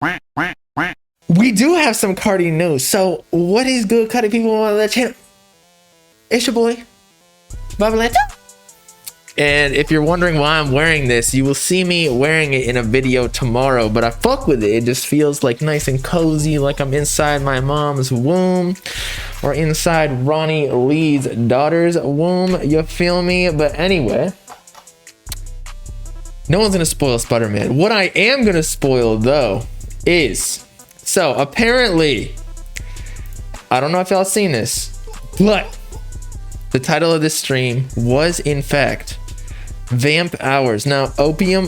We do have some Carti news. So what is good, Carti people on the channel? It's your boy, Vamp. And if you're wondering why I'm wearing this, you will see me wearing it in a video tomorrow, but I fuck with it. It just feels like nice and cozy, like I'm inside my mom's womb or inside Ronnie Lee's daughter's womb. You feel me? But anyway, no one's gonna spoil Spider-Man. What I am gonna spoil though is, so apparently, I don't know if y'all seen this, but the title of this stream was in fact Vamp Hours. Now, Opium,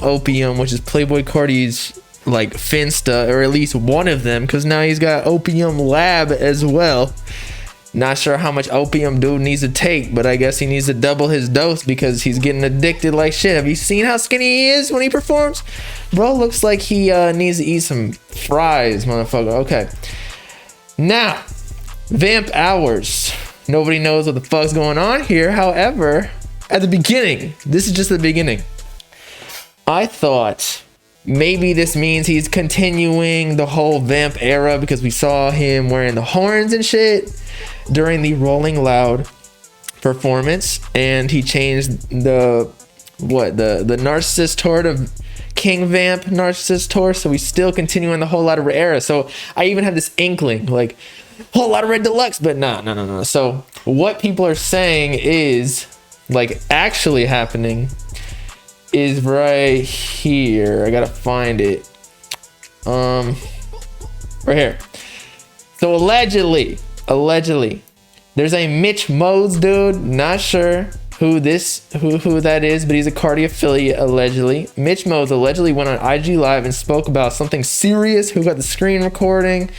which is Playboi Carti's like Finsta, or at least one of them, because now he's got Opium Lab as well. Not sure how much opium dude needs to take, but I guess he needs to double his dose because he's getting addicted like shit. Have you seen how skinny he is when he performs? Bro looks like he needs to eat some fries, motherfucker. Okay. Now, Vamp Hours. Nobody knows what the fuck's going on here. However, at the beginning, this is just the beginning, I thought maybe this means he's continuing the whole Vamp era because we saw him wearing the horns and shit during the Rolling Loud performance, and he changed the Narcissist tour to King Vamp Narcissist tour, so he's still continuing the Whole Lotta Red era. So I even have this inkling like Whole Lotta Red Deluxe, but no. So what people are saying is, like, actually happening is right here. I gotta find it. Right here. So allegedly, there's a Mitch Mose dude. Not sure who that is, but he's a Carti affiliate allegedly. Mitch Mose allegedly went on IG Live and spoke about something serious. Who got the screen recording?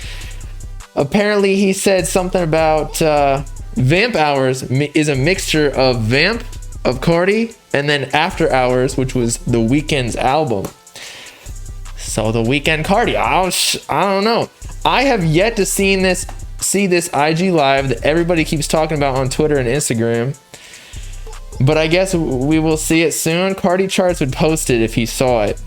Apparently, he said something about Vamp Hours is a mixture of Vamp, of Carti, and then After Hours, which was The Weeknd's album. So The Weeknd Carti, I don't know. I have yet to see this IG Live that everybody keeps talking about on Twitter and Instagram, but I guess we will see it soon. Carti Charts would post it if he saw it.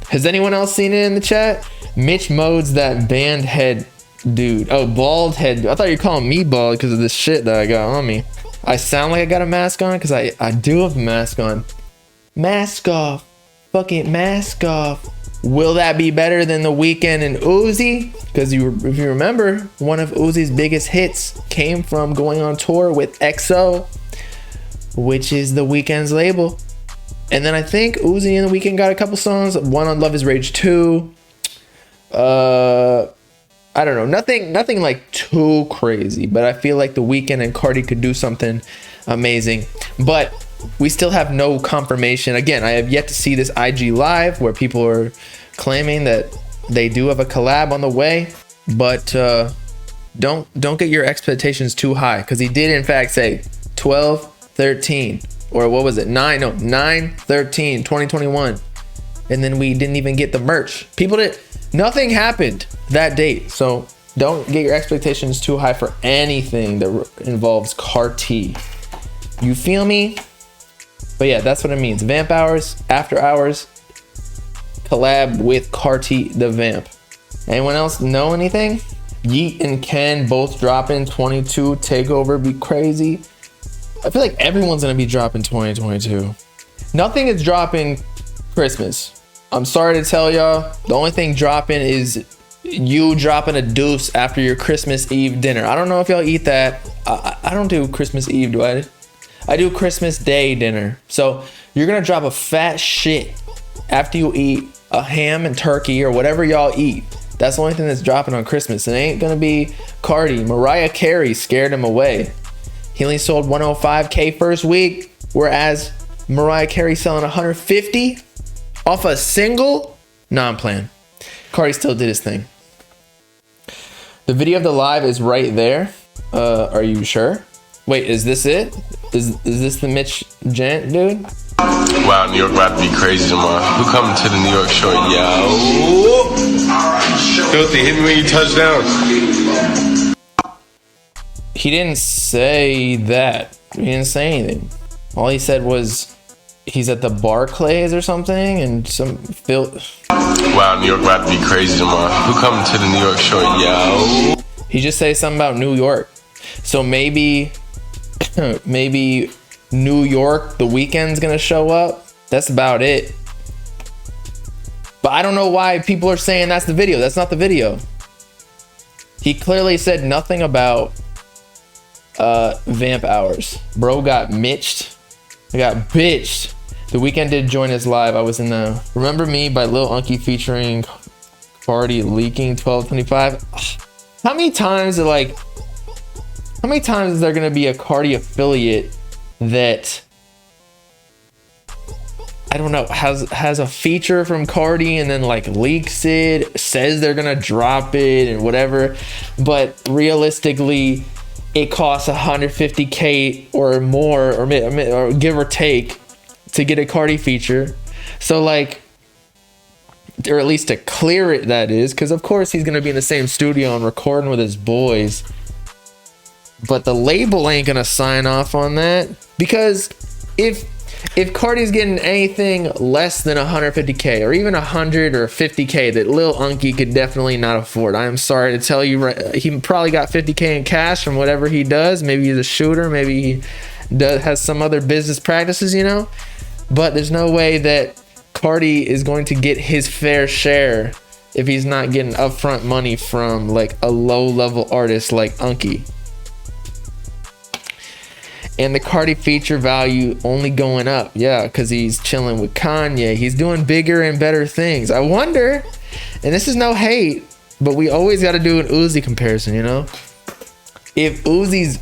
Has anyone else seen it in the chat? Mitch Mode's that band head dude. Oh, bald head. I thought you were calling me bald because of this shit that I got on me. I sound like I got a mask on because I do have a mask on. Mask off. Fucking mask off. Will that be better than The Weeknd and Uzi? Because if you remember, one of Uzi's biggest hits came from going on tour with XO, which is The Weeknd's label. And then I think Uzi and The Weeknd got a couple songs. One on Love Is Rage 2. I don't know, nothing like too crazy, but I feel like The Weeknd and Carti could do something amazing. But we still have no confirmation. Again, I have yet to see this IG Live where people are claiming that they do have a collab on the way, but don't get your expectations too high, because he did in fact say 12/13, or what was it, 9/13 2021, and then we didn't even get the merch. Nothing happened that date, so don't get your expectations too high for anything that involves Carti. You feel me? But yeah, that's what it means. Vamp Hours, After Hours, collab with Carti the Vamp. Anyone else know anything? Yeet and Ken both dropping 22. Takeover be crazy. I feel like everyone's gonna be dropping 2022. Nothing is dropping Christmas. I'm sorry to tell y'all, the only thing dropping is you dropping a deuce after your Christmas Eve dinner. I don't know if y'all eat that. I don't do Christmas Eve, do I? I do Christmas Day dinner. So you're gonna drop a fat shit after you eat a ham and turkey or whatever y'all eat. That's the only thing that's dropping on Christmas. It ain't gonna be Carti. Mariah Carey scared him away. He only sold 105K first week, whereas Mariah Carey selling 150 off a single. Nah, I'm playing. Carti still did his thing. The video of the live is right there. Are you sure? Wait, is this it? Is this the Mitch Gent dude? Wow, New York about to be crazy tomorrow. Who coming to the New York show? Yo. Filthy, hit me when you touch down. He didn't say that. He didn't say anything. All he said was he's at the Barclays or something, and some Wow, New York about to be crazy tomorrow. Who coming to the New York show, yo? He just say something about New York. So maybe maybe New York, the Weeknd's gonna show up. That's about it. But I don't know why people are saying that's the video. That's not the video. He clearly said nothing about Vamp hours. Bro got mitched. I got bitched. The Weeknd did join us live. I was in the Remember Me by Lil Unky featuring Carti leaking 1225. How many times is there gonna be a Carti affiliate that, I don't know, has a feature from Carti and then like leaks it, says they're gonna drop it and whatever, but realistically it costs $150K or more, or give or take, to get a Carti feature. So like, or at least to clear it, that is, because of course he's gonna be in the same studio and recording with his boys, but the label ain't gonna sign off on that, because if Carti's getting anything less than 150K or even 100 or 50K that Lil Unky could definitely not afford, I am sorry to tell you, he probably got 50K in cash from whatever he does. Maybe he's a shooter, maybe he has some other business practices, you know, but there's no way that Carti is going to get his fair share if he's not getting upfront money from like a low level artist like Unky. And the Carti feature value only going up. Yeah, because he's chilling with Kanye. He's doing bigger and better things. I wonder, and this is no hate, but we always got to do an Uzi comparison, you know? If Uzi's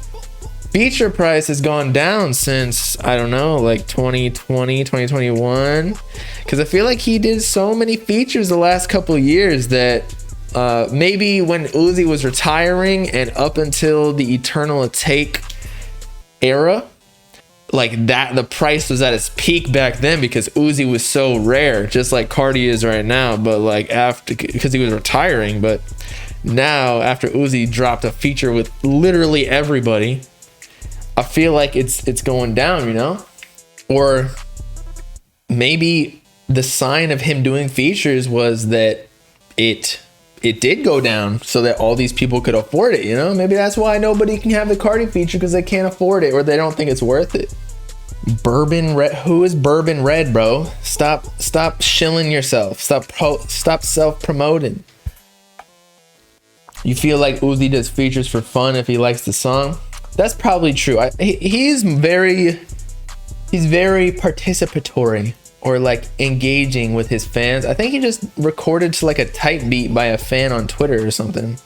feature price has gone down since, I don't know, like 2020, 2021. Because I feel like he did so many features the last couple of years that maybe when Uzi was retiring and up until the Eternal Take era, like that, the price was at its peak back then because Uzi was so rare, just like Carti is right now, but like after, because he was retiring. But now after Uzi dropped a feature with literally everybody, I feel like it's going down, you know? Or maybe the sign of him doing features was that it did go down so that all these people could afford it, you know? Maybe that's why nobody can have the Carti feature, because they can't afford it or they don't think it's worth it. Bourbon Red, who is Bourbon Red, bro? Stop shilling yourself. Stop self-promoting. You feel like Uzi does features for fun if he likes the song? That's probably true. He's very participatory, or like engaging with his fans. I think he just recorded to like a type beat by a fan on Twitter or something.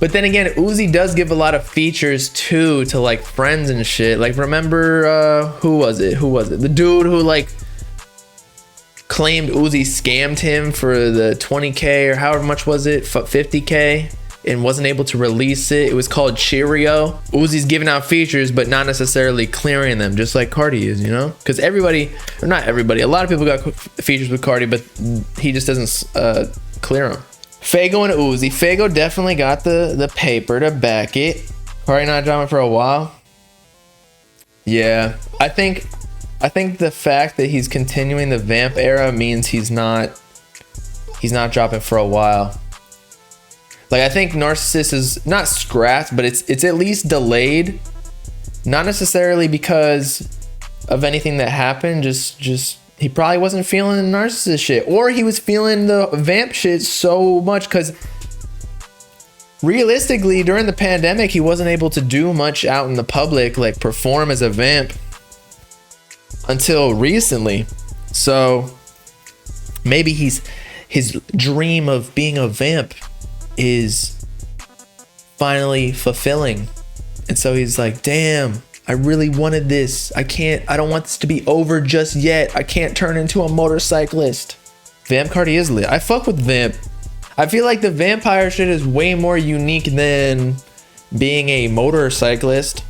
But then again, Uzi does give a lot of features too to like friends and shit. Like, remember who was it? The dude who like claimed Uzi scammed him for the 20K or however much was it, 50K, and wasn't able to release it. It was called Cheerio. Uzi's giving out features but not necessarily clearing them, just like Carti is, you know? Because everybody, or not everybody, a lot of people got features with Carti, but he just doesn't clear them. Fago and Uzi. Fago definitely got the paper to back it. Carti not dropping for a while. Yeah, I think the fact that he's continuing the Vamp era means he's not dropping for a while. Like, I think Narcissist is not scrapped, but it's at least delayed. Not necessarily because of anything that happened, just he probably wasn't feeling the Narcissist shit, or he was feeling the Vamp shit so much, because realistically during the pandemic he wasn't able to do much out in the public, like perform as a Vamp, until recently. So maybe his dream of being a Vamp is finally fulfilling, and so he's like, damn, I really wanted this. I don't want this to be over just yet. I can't turn into a motorcyclist. Vamp Carti is lit. I fuck with Vamp. I feel like the vampire shit is way more unique than being a motorcyclist.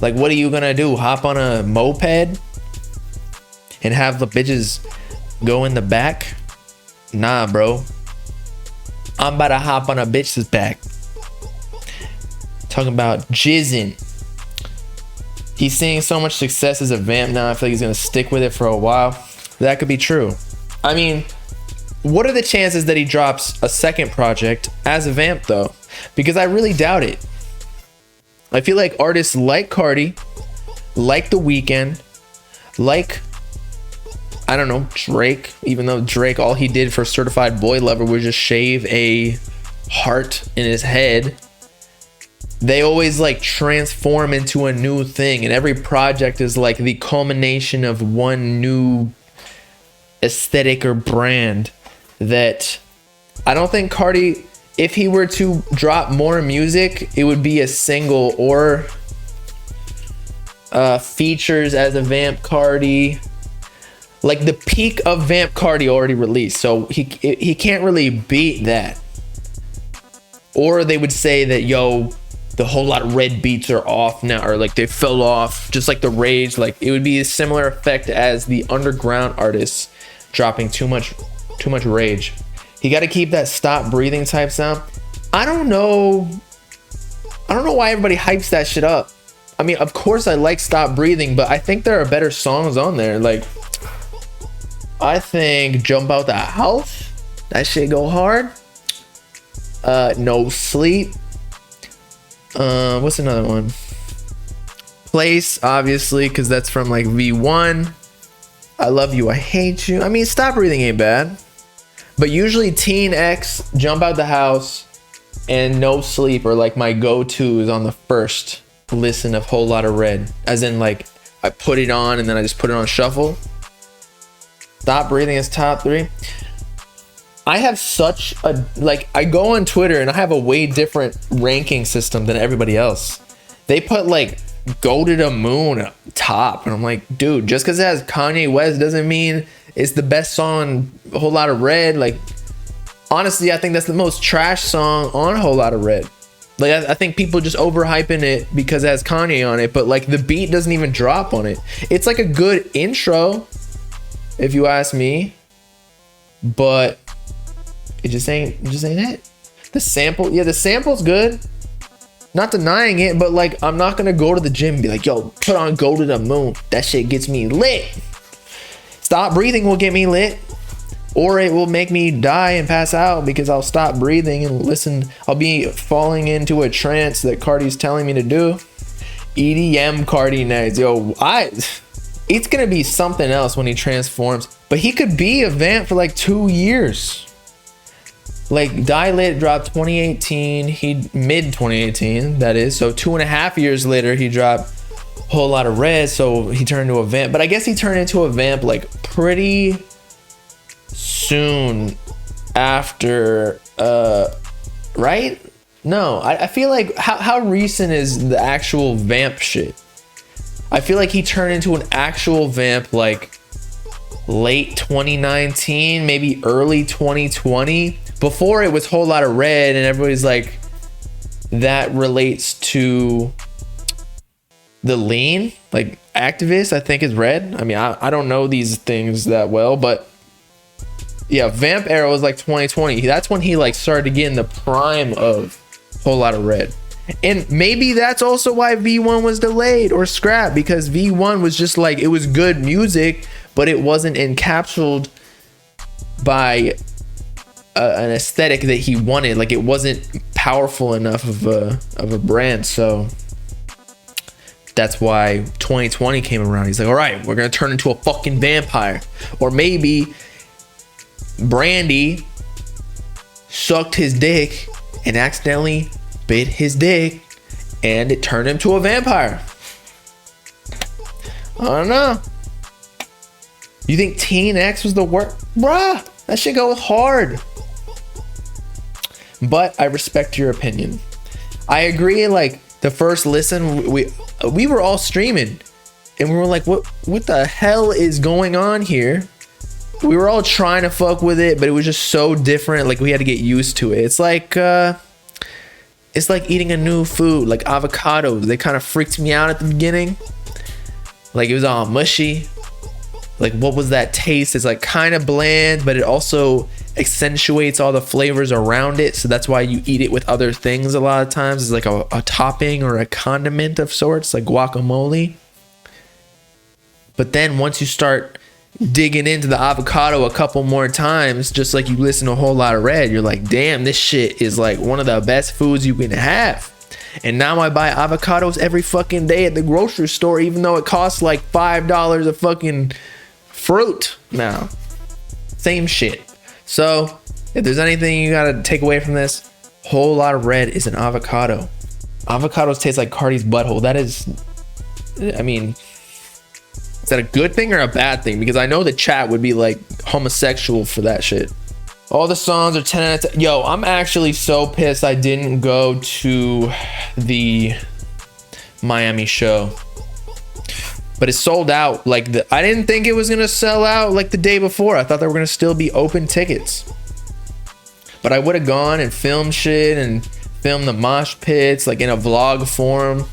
Like, what are you gonna do? Hop on a moped and have the bitches go in the back? Nah, bro. I'm about to hop on a bitch's back. Talking about jizzing. he's seeing so much success as a Vamp now. I feel like he's gonna stick with it for a while. That could be true. I mean, what are the chances that he drops a second project as a Vamp though? Because I really doubt it. I feel like artists like Carti, like The Weeknd, like, I don't know, Drake, even though Drake, all he did for Certified Boy Lover was just shave a heart in his head. They always like transform into a new thing, and every project is like the culmination of one new aesthetic or brand. That I don't think Carti, if he were to drop more music, it would be a single or features as a Vamp Carti. Like the peak of Vamp Carti already released, so he can't really beat that. Or they would say that, yo, the whole lot of red beats are off now, or like they fell off, just like the Rage. Like it would be a similar effect as the underground artists dropping too much Rage. He got to keep that Stop Breathing type sound. I don't know why everybody hypes that shit up. I mean, of course I like Stop Breathing, but I think there are better songs on there. Like, I think Jump Out the House, that shit go hard. No Sleep. What's another one? Place, obviously, because that's from like V1. I Love You, I Hate You. I mean, Stop Breathing ain't bad. But usually Teen X, Jump Out the House, and No Sleep are like my go-tos on the first listen of Whole Lotta Red. As in, like, I put it on and then I just put it on shuffle. Stop Breathing is top 3. I have such a, like, I go on Twitter and I have a way different ranking system than everybody else. They put like Go to the Moon up top, and I'm like, dude, just because it has Kanye West doesn't mean it's the best song on Whole Lotta Red. Like, honestly, I think that's the most trash song on Whole Lotta Red. Like, I think people just overhyping it because it has Kanye on it, but like the beat doesn't even drop on it. It's like a good intro, if you ask me, but it just ain't it. The sample, yeah, the sample's good. Not denying it, but like, I'm not gonna go to the gym and be like, yo, put on Go to the Moon. That shit gets me lit. Stop Breathing will get me lit. Or it will make me die and pass out because I'll stop breathing and listen. I'll be falling into a trance that Carti's telling me to do. EDM Carti next. Yo, it's gonna be something else when he transforms. But he could be a Vamp for like 2 years. Like Die Lit dropped 2018, mid 2018, that is. So 2.5 years later, he dropped Whole Lotta Red, so he turned into a Vamp. But I guess he turned into a Vamp like pretty soon after, right? No, I feel like, how recent is the actual Vamp shit? I feel like he turned into an actual Vamp like late 2019, maybe early 2020. Before it was Whole Lotta Red, and everybody's like, that relates to the lean, like activist, I think is Red. I mean, I don't know these things that well, but yeah, Vamp era was like 2020. That's when he like started to get in the prime of Whole Lotta Red. And maybe that's also why V1 was delayed or scrapped, because V1 was just like, it was good music, but it wasn't encapsulated by an aesthetic that he wanted. Like, it wasn't powerful enough of a brand. So that's why 2020 came around. He's like, all right, we're gonna turn into a fucking vampire. Or maybe Brandy sucked his dick and accidentally bit his dick and it turned him to a vampire. I don't know. You think Teen X was the worst? Bruh, that shit goes hard. But I respect your opinion. I agree, like the first listen, we were all streaming and we were like, what the hell is going on here? We were all trying to fuck with it, but it was just so different. Like, we had to get used to it. It's like eating a new food, like avocados. They kind of freaked me out at the beginning. Like, it was all mushy. Like, what was that taste? It's like kind of bland, but it also accentuates all the flavors around it. So that's why you eat it with other things a lot of times. It's like a topping or a condiment of sorts, like guacamole. But then once you start digging into the avocado a couple more times, just like you listen to a whole lot of Red, you're like, damn, this shit is like one of the best foods you can have. And now I buy avocados every fucking day at the grocery store, even though it costs like $5 a fucking fruit now. Same shit. So if there's anything you gotta take away from this, whole lot of Red is an avocado. Avocados taste like Carti's butthole. That is, I mean, is that a good thing or a bad thing? Because I know the chat would be like homosexual for that shit. All the songs are 10 out of 10. Yo, I'm actually so pissed I didn't go to the Miami show. But it sold out. Like, I didn't think it was gonna sell out like the day before. I thought there were gonna still be open tickets. But I would have gone and filmed shit and filmed the mosh pits like in a vlog form.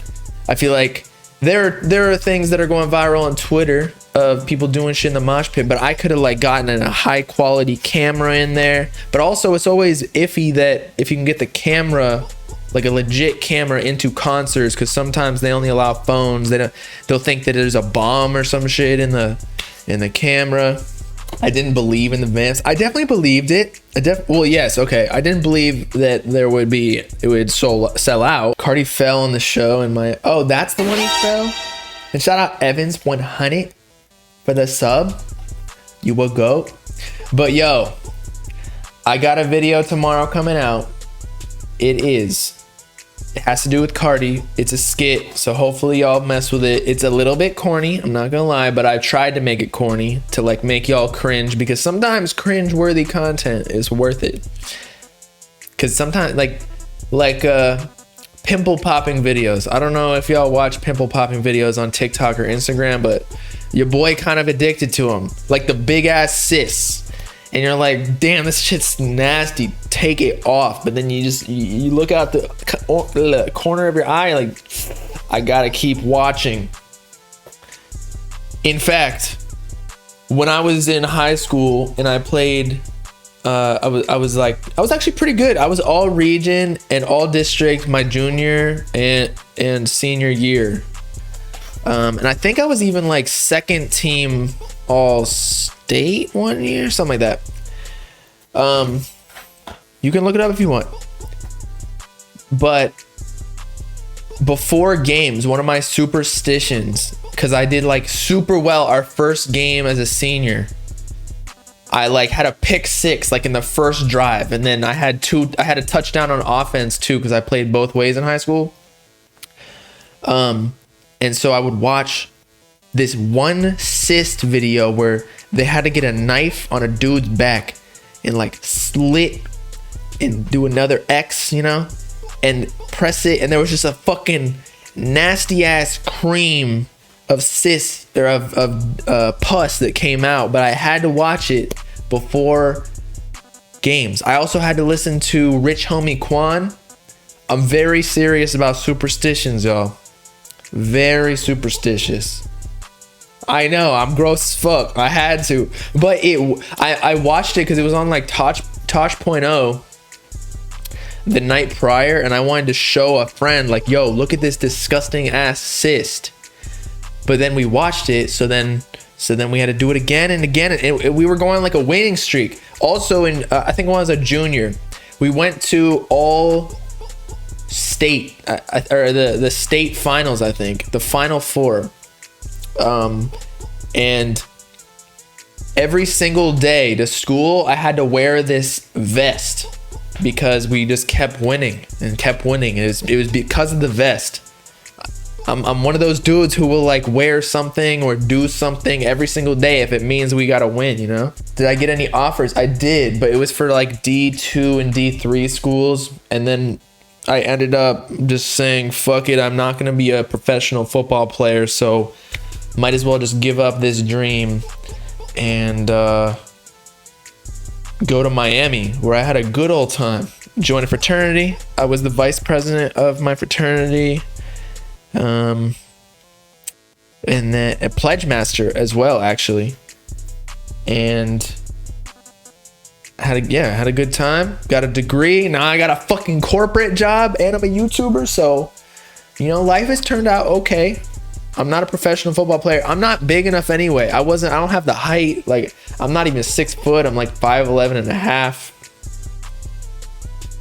I feel like there are things that are going viral on Twitter of people doing shit in the mosh pit, but I could have like gotten a high quality camera in there. But also it's always iffy that if you can get the camera, like a legit camera, into concerts, because sometimes they only allow phones. They'll think that there's a bomb or some shit in the camera. I didn't believe in the Vamps. I definitely believed it. Well, yes, okay. I didn't believe that it would sell out. Carti fell on the show and oh, that's the one he fell? And shout out Evans 100 for the sub. You a goat. But yo, I got a video tomorrow coming out. It has to do with Carti. It's a skit, so hopefully y'all mess with it. It's a little bit corny, I'm not gonna lie, but I tried to make it corny to like make y'all cringe, because sometimes cringe-worthy content is worth it. Because sometimes like pimple popping videos. I don't know if y'all watch pimple popping videos on TikTok or Instagram, but your boy kind of addicted to them. Like the big ass cysts. And you're like, damn, this shit's nasty. Take it off. But then you look out the corner of your eye, like, I gotta keep watching. In fact, when I was in high school and I played, I was actually pretty good. I was all region and all district my junior and senior year. And I think I was even like second team all state one year, something like that. You can look it up if you want. But before games, one of my superstitions, because I did like super well our first game as a senior, I like had a pick six like in the first drive, and then I had a touchdown on offense too, because I played both ways in high school. And so I would watch this one cyst video where they had to get a knife on a dude's back and like slit and do another X, you know, and press it, and there was just a fucking nasty ass cream of cyst or of pus that came out. But I had to watch it before games. I also had to listen to Rich Homie Quan. I'm very serious about superstitions, y'all. Very superstitious. I know, I'm gross as fuck. I had to, but I watched it because it was on like Tosh.0 the night prior, and I wanted to show a friend like, yo, look at this disgusting ass cyst. But then we watched it, so then we had to do it again and again, and we were going like a winning streak. Also, in I think when I was a junior, we went to all state or the state finals. I think the Final Four. And every single day to school, I had to wear this vest because we just kept winning and kept winning. It was because of the vest. I'm one of those dudes who will like wear something or do something every single day if it means we gotta win, you know? Did I get any offers? I did, but it was for like D2 and D3 schools. And then I ended up just saying, fuck it, I'm not gonna be a professional football player, so might as well just give up this dream and go to Miami, where I had a good old time. Joined a fraternity. I was the vice president of my fraternity. And then a pledge master as well, actually. And had a good time. Got a degree. Now I got a fucking corporate job and I'm a YouTuber. So, you know, life has turned out okay. I'm not a professional football player. I'm not big enough anyway. I don't have the height. Like, I'm not even 6 foot. I'm like 5'11" and a half.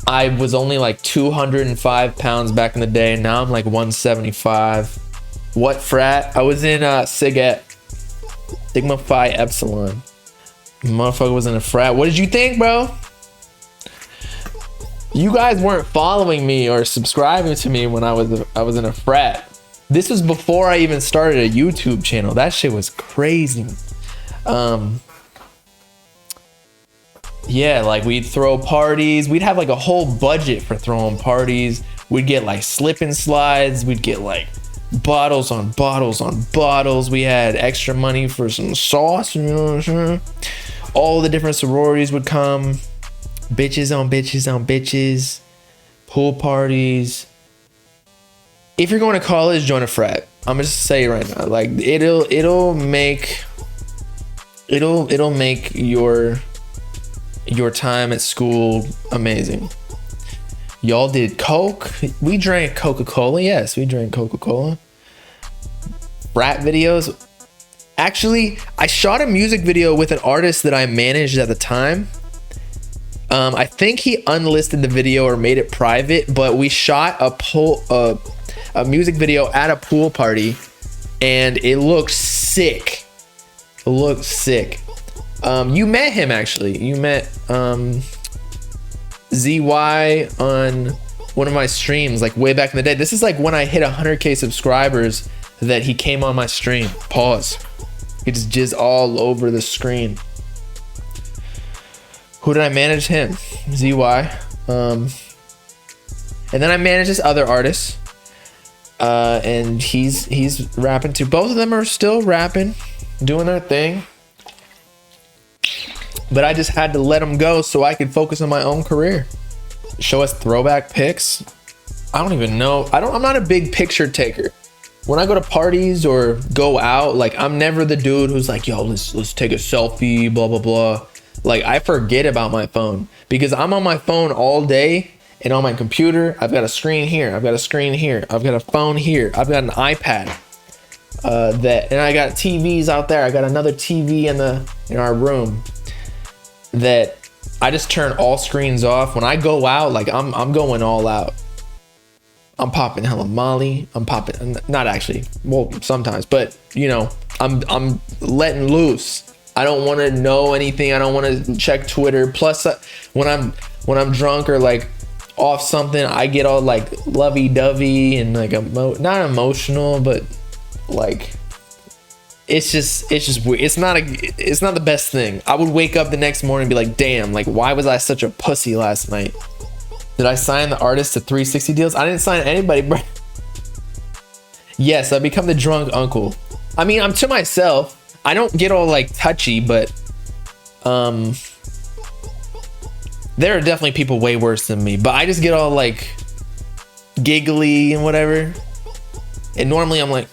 I was only like 205 pounds back in the day. Now I'm like 175. What frat? I was in Sigma Phi Epsilon. Motherfucker was in a frat. What did you think, bro? You guys weren't following me or subscribing to me when I was in a frat. This was before I even started a YouTube channel. That shit was crazy. Yeah, like we'd throw parties. We'd have like a whole budget for throwing parties. We'd get like slip and slides. We'd get like bottles on bottles on bottles. We had extra money for some sauce, you know what I'm saying? All the different sororities would come. Bitches on bitches on bitches. Pool parties. If you're going to college, join a frat. I'm gonna just say right now, like it'll make your time at school amazing. Y'all did Coke. We drank Coca-Cola. Yes, we drank Coca-Cola. Frat videos. Actually, I shot a music video with an artist that I managed at the time. I think he unlisted the video or made it private, but we shot a music video at a pool party, and it looked sick. It looked sick. You met him actually. You met ZY on one of my streams like way back in the day. This is like when I hit 100k subscribers that he came on my stream. Pause. He just jizzed all over the screen. Who did I manage? Him. ZY. And then I managed this other artist. And he's rapping too. Both of them are still rapping, doing their thing. But I just had to let them go so I could focus on my own career. Show us throwback pics. I don't even know. I'm not a big picture taker. When I go to parties or go out, like I'm never the dude who's like, yo, let's take a selfie, blah, blah, blah. Like I forget about my phone because I'm on my phone all day and on my computer. I've got a screen here. I've got a screen here. I've got a phone here. I've got an iPad. And I got TVs out there. I got another TV in our room that I just turn all screens off. When I go out, like I'm going all out. I'm popping hella Molly. I'm popping, not actually, well, sometimes, but you know, I'm letting loose. I don't want to know anything. I don't want to check Twitter. Plus, when I'm drunk or like off something, I get all like lovey-dovey and like not emotional, but like it's just weird. It's not the best thing. I would wake up the next morning and be like, damn, like why was I such a pussy last night? Did I sign the artist to 360 deals? I didn't sign anybody, bro. Yes, I become the drunk uncle. I mean, I'm to myself. I don't get all like touchy, but there are definitely people way worse than me, but I just get all like giggly and whatever. And normally I'm like,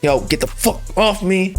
yo, get the fuck off me.